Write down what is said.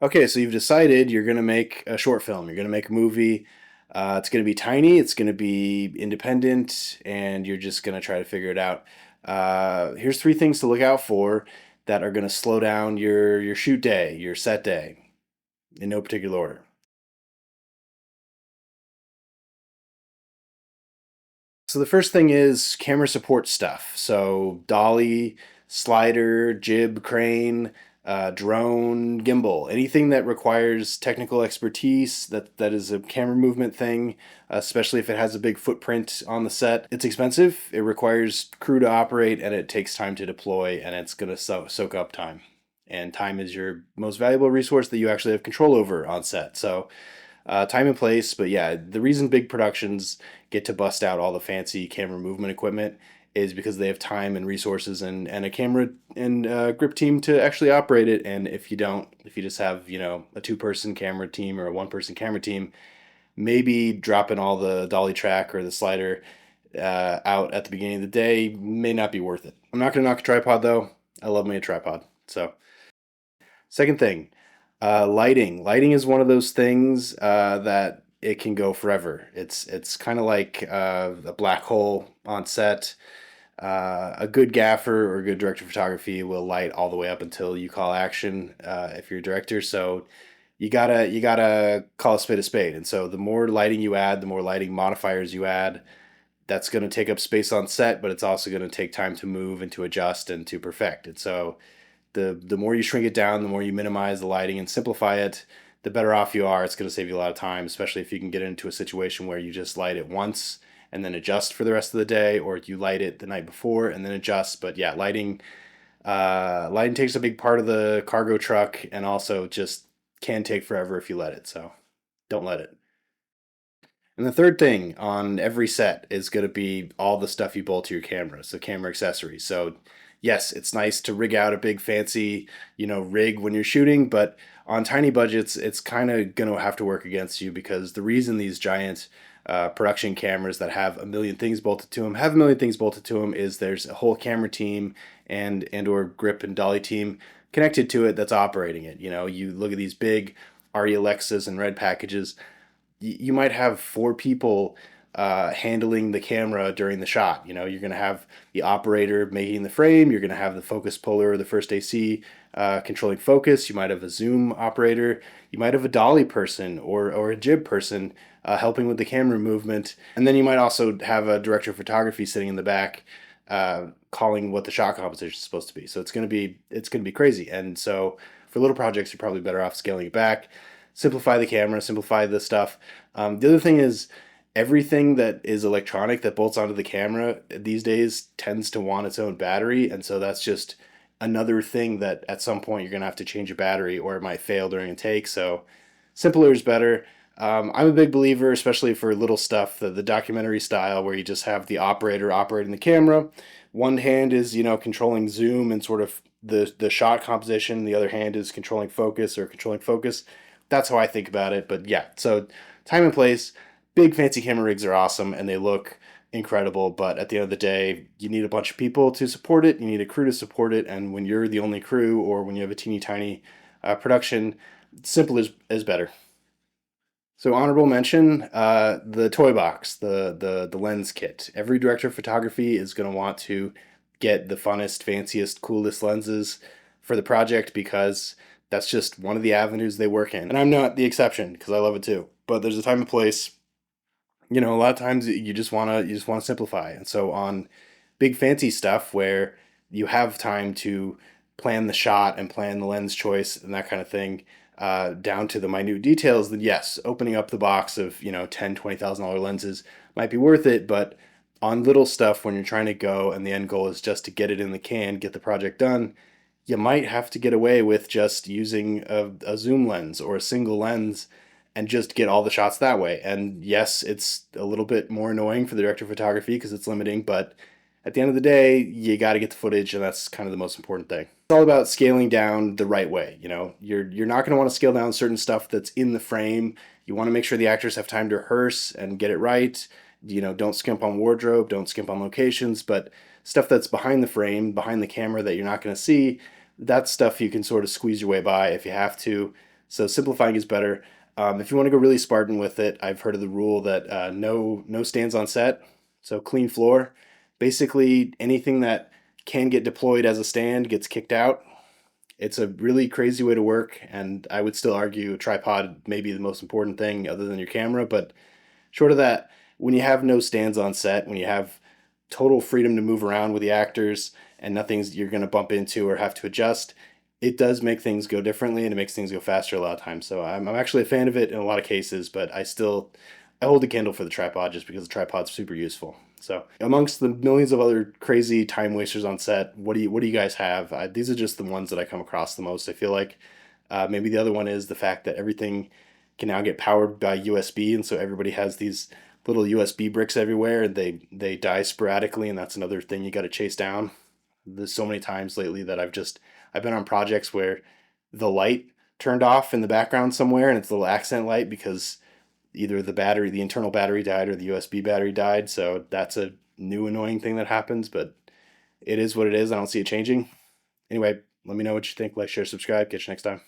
Okay, so you've decided you're going to make a short film. You're going to make a movie. It's going to be tiny. It's going to be independent, and you're just going to try to figure it out. Here's three things to look out for that are going to slow down your shoot day, your set day, in no particular order. So the first thing is camera support stuff. So dolly, slider, jib, crane, drone, gimbal, anything that requires technical expertise that is a camera movement thing, especially if it has a big footprint on the set. It's expensive. It requires crew to operate, and it takes time to deploy, and it's gonna soak up time. And time is your most valuable resource that you actually have control over on set. So time and place. But yeah, the reason big productions get to bust out all the fancy camera movement equipment is because they have time and resources and a camera and grip team to actually operate it. And if you don't, if you just have, a two-person camera team or a one-person camera team, maybe dropping all the dolly track or the slider out at the beginning of the day may not be worth it. I'm not going to knock a tripod though. I love me a tripod. So, second thing, lighting. Lighting is one of those things that it can go forever. It's kind of like a black hole on set. A good gaffer or a good director of photography will light all the way up until you call action. If you're a director, so you gotta call a spade a spade. And so the more lighting you add, the more lighting modifiers you add. That's going to take up space on set, but it's also going to take time to move and to adjust and to perfect. And so the more you shrink it down, the more you minimize the lighting and simplify it, the better off you are. It's going to save you a lot of time, especially if you can get into a situation where you just light it once and then adjust for the rest of the day, or you light it the night before and then adjust. But yeah, lighting takes a big part of the cargo truck, and also just can take forever if you let it. So don't let it. And the third thing on every set is going to be all the stuff you bolt to your camera, so camera accessories. So, yes, it's nice to rig out a big fancy, rig when you're shooting, but on tiny budgets, it's kind of going to have to work against you, because the reason these giant production cameras that have a million things bolted to them is there's a whole camera team and or grip and dolly team connected to it that's operating it. You look at these big ARRI Alexas and red packages, you might have four people handling the camera during the shot. You're going to have the operator making the frame. You're going to have the focus puller, the first AC controlling focus. You might have a zoom operator. You might have a dolly person or a jib person helping with the camera movement. And then you might also have a director of photography sitting in the back calling what the shot composition is supposed to be. So it's going to be crazy. And so for little projects, you're probably better off scaling it back, simplify the camera, simplify the stuff. The other thing is, everything that is electronic that bolts onto the camera these days tends to want its own battery. And so that's just another thing that at some point you're going to have to change a battery, or it might fail during a take. So simpler is better. I'm a big believer, especially for little stuff, the documentary style, where you just have the operator operating the camera. One hand is, controlling zoom and sort of the shot composition. The other hand is controlling focus or controlling focus. That's how I think about it. But yeah, so time and place. Big fancy camera rigs are awesome and they look incredible, but at the end of the day, you need a bunch of people to support it. You need a crew to support it, and when you're the only crew, or when you have a teeny tiny production, simple is better. So honorable mention, the toy box, the lens kit. Every director of photography is going to want to get the funnest, fanciest, coolest lenses for the project, because that's just one of the avenues they work in. And I'm not the exception, because I love it too. But there's a time and place. A lot of times you just want to simplify. And so on big fancy stuff where you have time to plan the shot and plan the lens choice and that kind of thing, down to the minute details, then yes, opening up the box of, $10,000, $20,000 lenses might be worth it. But on little stuff, when you're trying to go and the end goal is just to get it in the can, get the project done, you might have to get away with just using a zoom lens or a single lens and just get all the shots that way. And yes, it's a little bit more annoying for the director of photography because it's limiting, but at the end of the day, you got to get the footage, and that's kind of the most important thing. It's all about scaling down the right way. You're not going to want to scale down certain stuff that's in the frame. You want to make sure the actors have time to rehearse and get it right. Don't skimp on wardrobe, don't skimp on locations, but stuff that's behind the frame, behind the camera that you're not going to see, that stuff you can sort of squeeze your way by if you have to. So simplifying is better. If you want to go really Spartan with it, I've heard of the rule that no stands on set, so clean floor. Basically, anything that can get deployed as a stand gets kicked out. It's a really crazy way to work, and I would still argue a tripod may be the most important thing other than your camera. But short of that, when you have no stands on set, when you have total freedom to move around with the actors and nothing's you're going to bump into or have to adjust, it does make things go differently and it makes things go faster a lot of times. So I'm actually a fan of it in a lot of cases, but I hold a candle for the tripod just because the tripod's super useful. So amongst the millions of other crazy time wasters on set, what do you guys have? These are just the ones that I come across the most. I feel like maybe the other one is the fact that everything can now get powered by USB, and so everybody has these little USB bricks everywhere, and they die sporadically, and that's another thing you got to chase down. There's so many times lately that I've been on projects where the light turned off in the background somewhere, and it's a little accent light because either the internal battery died, or the USB battery died. So that's a new annoying thing that happens, but it is what it is. I don't see it changing. Anyway, let me know what you think. Like, share, subscribe. Catch you next time.